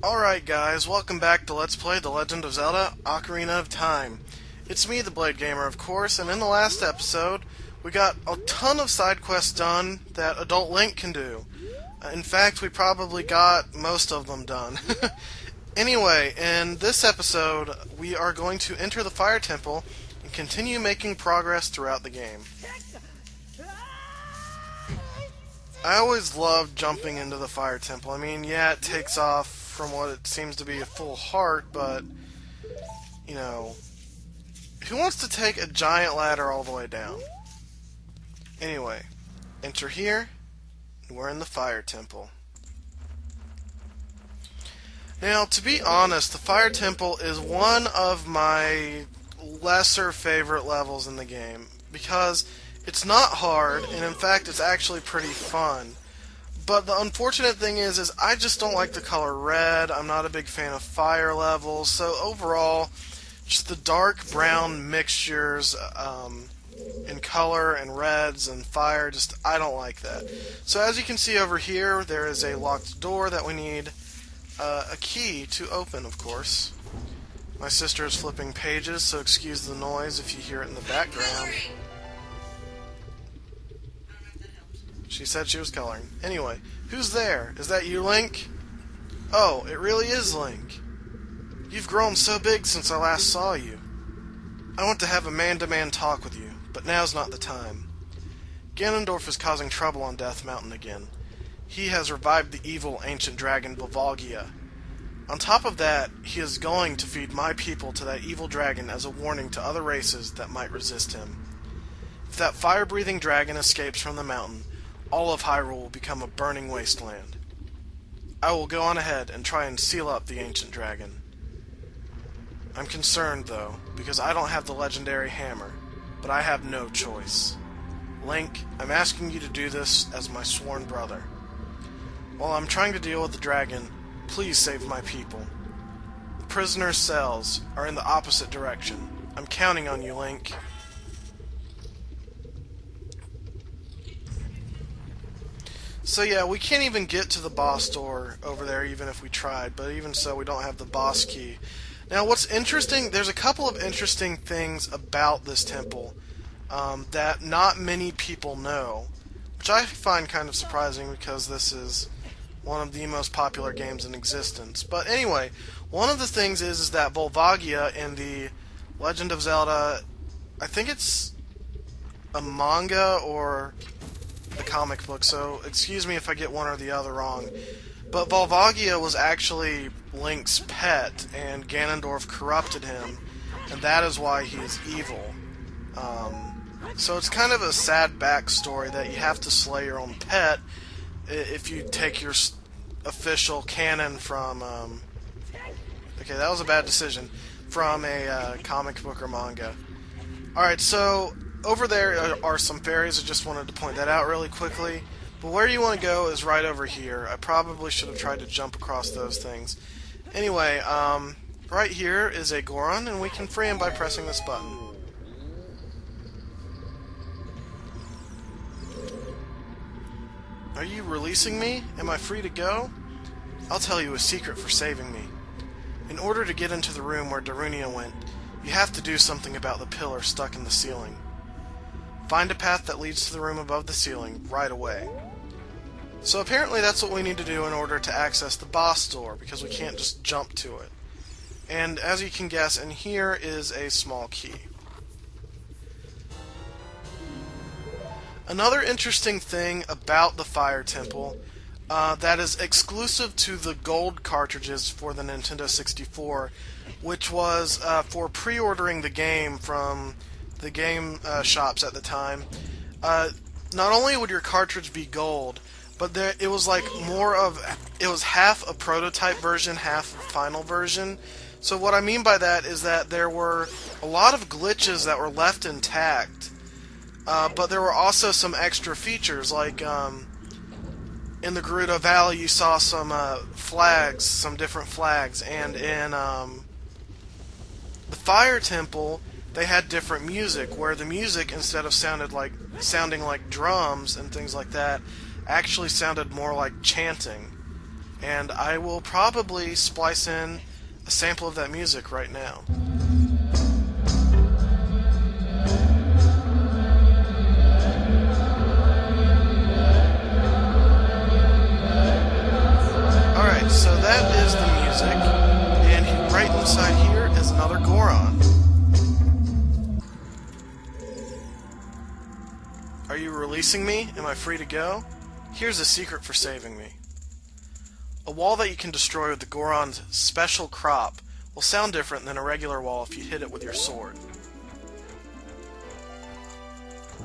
Alright guys, welcome back to Let's Play The Legend of Zelda Ocarina of Time. It's me, TheBladeGamer, of course, and in the last episode, we got a ton of side quests done that Adult Link can do. In fact, we probably got most of them done. Anyway, in this episode, we are going to enter the Fire Temple and continue making progress throughout the game. I always love jumping into the Fire Temple. I mean, yeah, it takes off from what it seems to be a full heart, but, you know, who wants to take a giant ladder all the way down? Anyway, enter here, and we're in the Fire Temple. Now, to be honest, the Fire Temple is one of my lesser favorite levels in the game, because it's not hard, and in fact, it's actually pretty fun. But the unfortunate thing is I just don't like the color red. I'm not a big fan of fire levels, so overall, just the dark brown mixtures in color and reds and fire, just I don't like that. So as you can see over here, there is a locked door that we need a key to open, of course. My sister is flipping pages, so excuse the noise if you hear it in the background. She said she was coloring. Anyway, who's there? Is that you, Link? Oh, it really is Link. You've grown so big since I last saw you. I want to have a man-to-man talk with you, but now's not the time. Ganondorf is causing trouble on Death Mountain again. He has revived the evil ancient dragon Volvagia. On top of that, he is going to feed my people to that evil dragon as a warning to other races that might resist him. If that fire-breathing dragon escapes from the mountain, all of Hyrule will become a burning wasteland. I will go on ahead and try and seal up the ancient dragon. I'm concerned, though, because I don't have the legendary hammer, but I have no choice. Link, I'm asking you to do this as my sworn brother. While I'm trying to deal with the dragon, please save my people. The prisoner's cells are in the opposite direction. I'm counting on you, Link. So yeah, we can't even get to the boss door over there even if we tried, but even so we don't have the boss key. Now what's interesting, there's a couple of interesting things about this temple that not many people know, which I find kind of surprising because this is one of the most popular games in existence. But anyway, one of the things is that Volvagia in the Legend of Zelda, I think it's a manga or the comic book, so excuse me if I get one or the other wrong. But Volvagia was actually Link's pet, and Ganondorf corrupted him, and that is why he is evil. So it's kind of a sad backstory that you have to slay your own pet if you take your official canon from... okay, that was a bad decision. From a comic book or manga. Alright, so over there are some fairies. I just wanted to point that out really quickly. But where you want to go is right over here. I probably should have tried to jump across those things. Anyway, right here is a Goron, and we can free him by pressing this button. Are you releasing me? Am I free to go? I'll tell you a secret for saving me. In order to get into the room where Darunia went, you have to do something about the pillar stuck in the ceiling. Find a path that leads to the room above the ceiling right away. So apparently that's what we need to do in order to access the boss door, because we can't just jump to it. And as you can guess, in here is a small key. Another interesting thing about the Fire Temple that is exclusive to the gold cartridges for the Nintendo 64, which was for pre-ordering the game from the game shops at the time. Not only would your cartridge be gold, but it was like it was half a prototype version, half a final version. So what I mean by that is that there were a lot of glitches that were left intact, but there were also some extra features, like in the Gerudo Valley you saw some flags, some different flags, and in the Fire Temple they had different music, where the music, instead of sounding like drums and things like that, actually sounded more like chanting. and I will probably splice in a sample of that music right now. Alright, so that is the music, and right inside here is another Goron. Are you releasing me? Am I free to go? Here's a secret for saving me. A wall that you can destroy with the Goron's special crop will sound different than a regular wall if you hit it with your sword.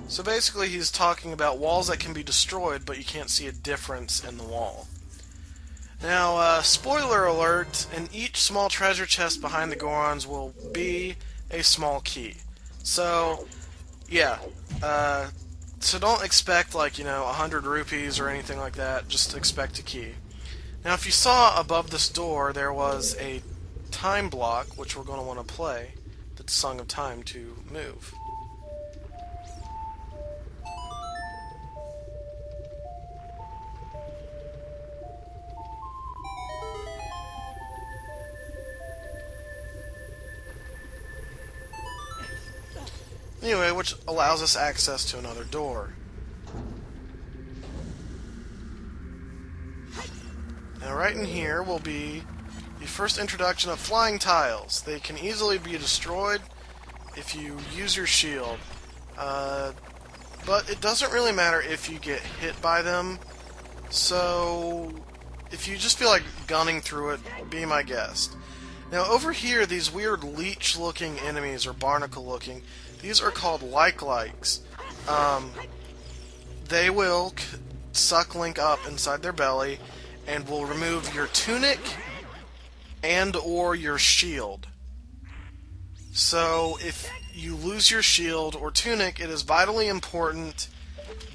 So basically he's talking about walls that can be destroyed, but you can't see a difference in the wall. Now, spoiler alert, in each small treasure chest behind the Gorons will be a small key. So, yeah, so don't expect, like, 100 rupees or anything like that, just expect a key. Now, if you saw above this door, there was a time block, which we're going to want to play, the Song of Time, to move. Anyway, which allows us access to another door. Now right in here will be the first introduction of flying tiles. They can easily be destroyed if you use your shield. But it doesn't really matter if you get hit by them. So if you just feel like gunning through it, be my guest. Now over here, these weird leech-looking enemies, or barnacle-looking, these are called like-likes. They will suck Link up inside their belly and will remove your tunic and or your shield. So if you lose your shield or tunic, it is vitally important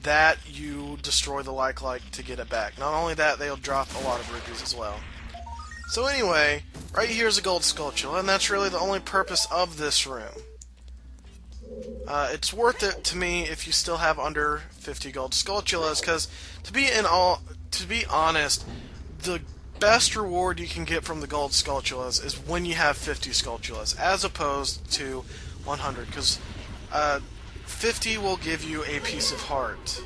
that you destroy the like-like to get it back. Not only that, they'll drop a lot of rupees as well. So anyway, right here is a gold skulltula, and that's really the only purpose of this room. It's worth it to me if you still have under 50 gold skulltulas, because to be honest, the best reward you can get from the gold skulltulas is when you have 50 skulltulas, as opposed to 100, because 50 will give you a piece of heart.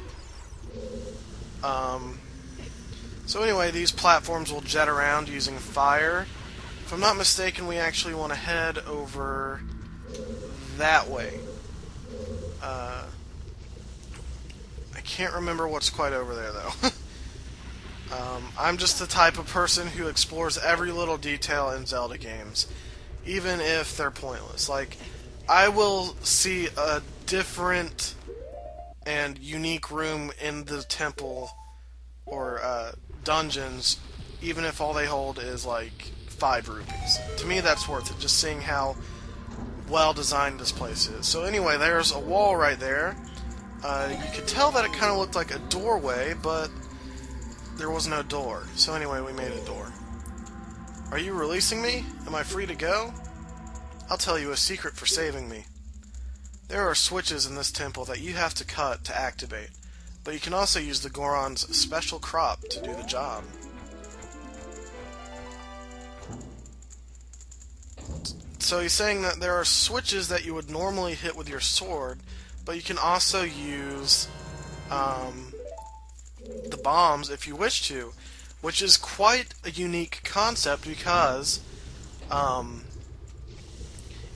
So anyway, these platforms will jet around using fire. If I'm not mistaken, we actually want to head over that way. I can't remember what's quite over there, though. I'm just the type of person who explores every little detail in Zelda games, even if they're pointless. Like, I will see a different and unique room in the temple or dungeons, even if all they hold is like 5 rupees. To me, that's worth it, just seeing how well designed this place is. So anyway, there's a wall right there. You could tell that it kind of looked like a doorway, but there was no door. So anyway, we made a door. Are you releasing me? Am I free to go? I'll tell you a secret for saving me. There are switches in this temple that you have to cut to activate, but you can also use the Goron's special crop to do the job. So he's saying that there are switches that you would normally hit with your sword, but you can also use the bombs if you wish to, which is quite a unique concept because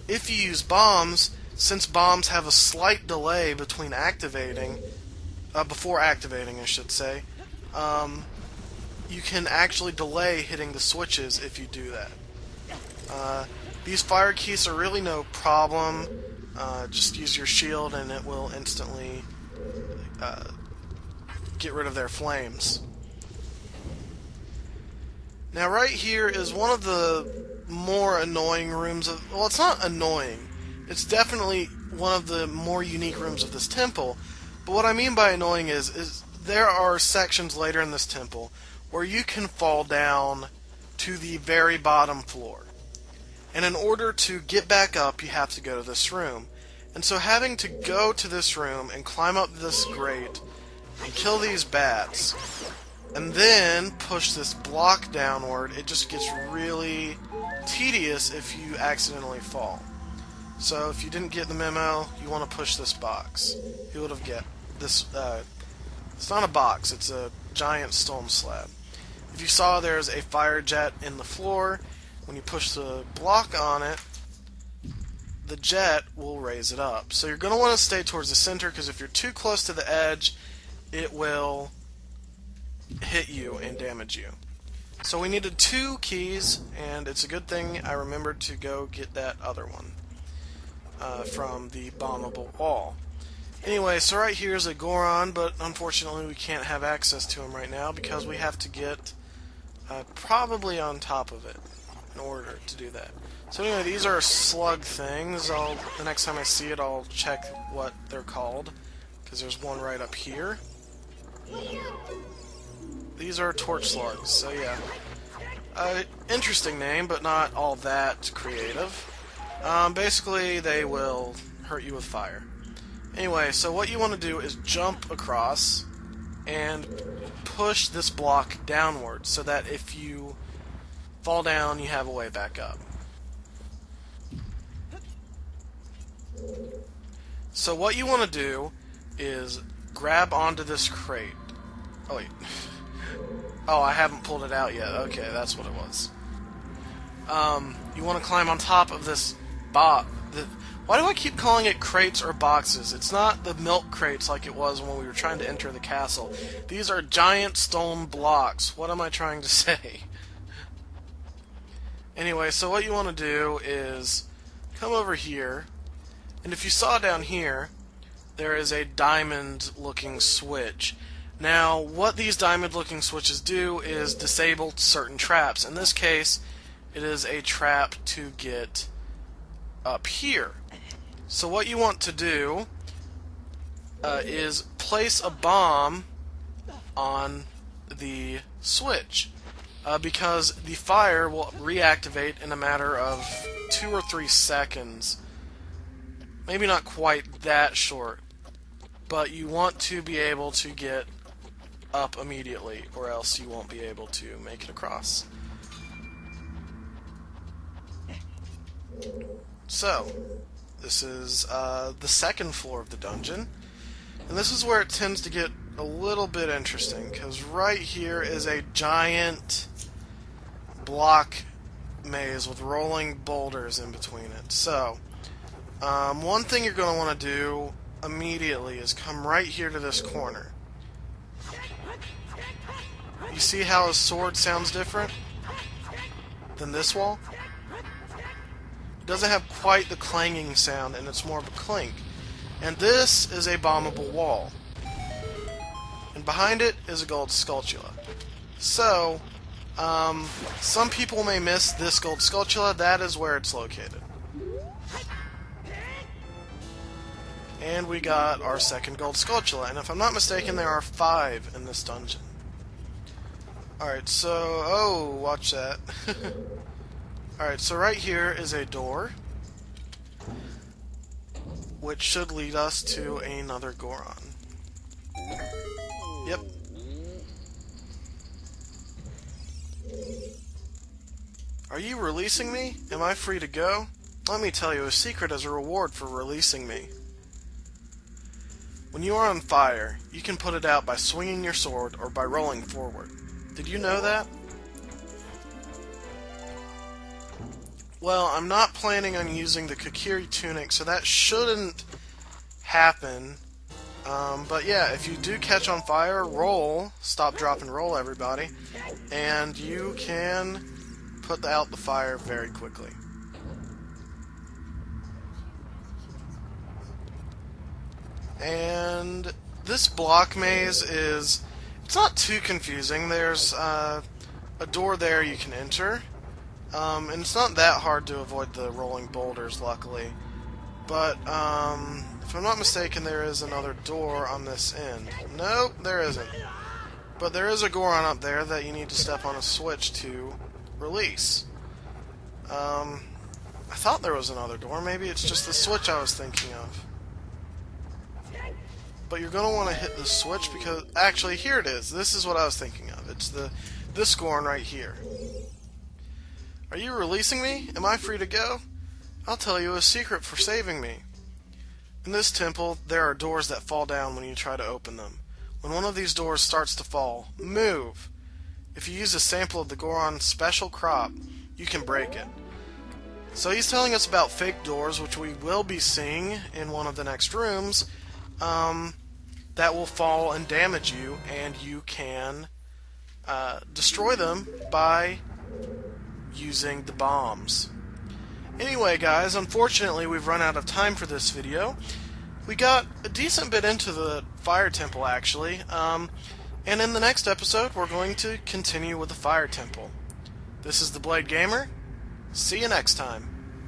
if you use bombs, since bombs have a slight delay between activating, before activating I should say, you can actually delay hitting the switches if you do that. These fire keys are really no problem. Just use your shield and it will instantly get rid of their flames. Now right here is one of the more annoying rooms of... Well, it's not annoying. It's definitely one of the more unique rooms of this temple. But what I mean by annoying is there are sections later in this temple where you can fall down to the very bottom floor. And in order to get back up, you have to go to this room. And so having to go to this room and climb up this grate and kill these bats and then push this block downward. It just gets really tedious if you accidentally fall. So if you didn't get the memo, you want to push this box. You would have get this. It's not a box, it's a giant stone slab. If you saw there's a fire jet in the floor, when you push the block on it, the jet will raise it up. So you're going to want to stay towards the center, because if you're too close to the edge, it will hit you and damage you. So we needed 2 keys, and it's a good thing I remembered to go get that other one from the bombable wall. Anyway, so right here is a Goron, but unfortunately we can't have access to him right now because we have to get probably on top of it in order to do that. So anyway, these are slug things. The next time I see it, I'll check what they're called, because there's one right up here. These are torch slugs, so yeah. Interesting name, but not all that creative. Basically, they will hurt you with fire. Anyway, so what you want to do is jump across and push this block downward so that if you fall down, you have a way back up. So what you want to do is grab onto this crate. Oh wait. Oh, I haven't pulled it out yet. Okay, that's what it was. You want to climb on top of this box. Why do I keep calling it crates or boxes? It's not the milk crates like it was when we were trying to enter the castle. These are giant stone blocks. What am I trying to say? Anyway, so what you want to do is come over here, and if you saw down here, there is a diamond-looking switch. Now, what these diamond-looking switches do is disable certain traps. In this case, it is a trap to get up here. So what you want to do is place a bomb on the switch, because the fire will reactivate in a matter of 2 or 3 seconds. Maybe not quite that short, but you want to be able to get up immediately, or else you won't be able to make it across. So, this is the second floor of the dungeon, and this is where it tends to get a little bit interesting, because right here is a giant block maze with rolling boulders in between it. So, one thing you're going to want to do immediately is come right here to this corner. You see how his sword sounds different than this wall? It doesn't have quite the clanging sound, and it's more of a clink. And this is a bombable wall. And behind it is a gold sculptura. So, some people may miss this gold sculptura. That is where it's located. And we got our second gold sculptura. And if I'm not mistaken, there are 5 in this dungeon. Alright, so... oh, watch that. Alright, so right here is a door, which should lead us to another Goron. Yep. Are you releasing me? Am I free to go? Let me tell you a secret as a reward for releasing me. When you are on fire, you can put it out by swinging your sword or by rolling forward. Did you know that? Well, I'm not planning on using the Kokiri tunic, so that shouldn't happen. But yeah, if you do catch on fire, roll, stop, drop, and roll, everybody, and you can put out the fire very quickly. And this block maze is... it's not too confusing. There's a door there you can enter. And it's not that hard to avoid the rolling boulders, luckily. But, if I'm not mistaken, there is another door on this end. Nope, there isn't. But there is a Goron up there that you need to step on a switch to release. I thought there was another door. Maybe it's just the switch I was thinking of. But you're going to want to hit the switch because... actually, here it is. This is what I was thinking of. It's this Goron right here. Are you releasing me? Am I free to go? I'll tell you a secret for saving me. In this temple, there are doors that fall down when you try to open them. When one of these doors starts to fall, move. If you use a sample of the Goron's special crop, you can break it. So he's telling us about fake doors, which we will be seeing in one of the next rooms, that will fall and damage you, and you can destroy them by using the bombs. Anyway, guys, unfortunately we've run out of time for this video. We got a decent bit into the Fire Temple, actually, and in the next episode we're going to continue with the Fire Temple. This is TheBladeGamer. See you next time.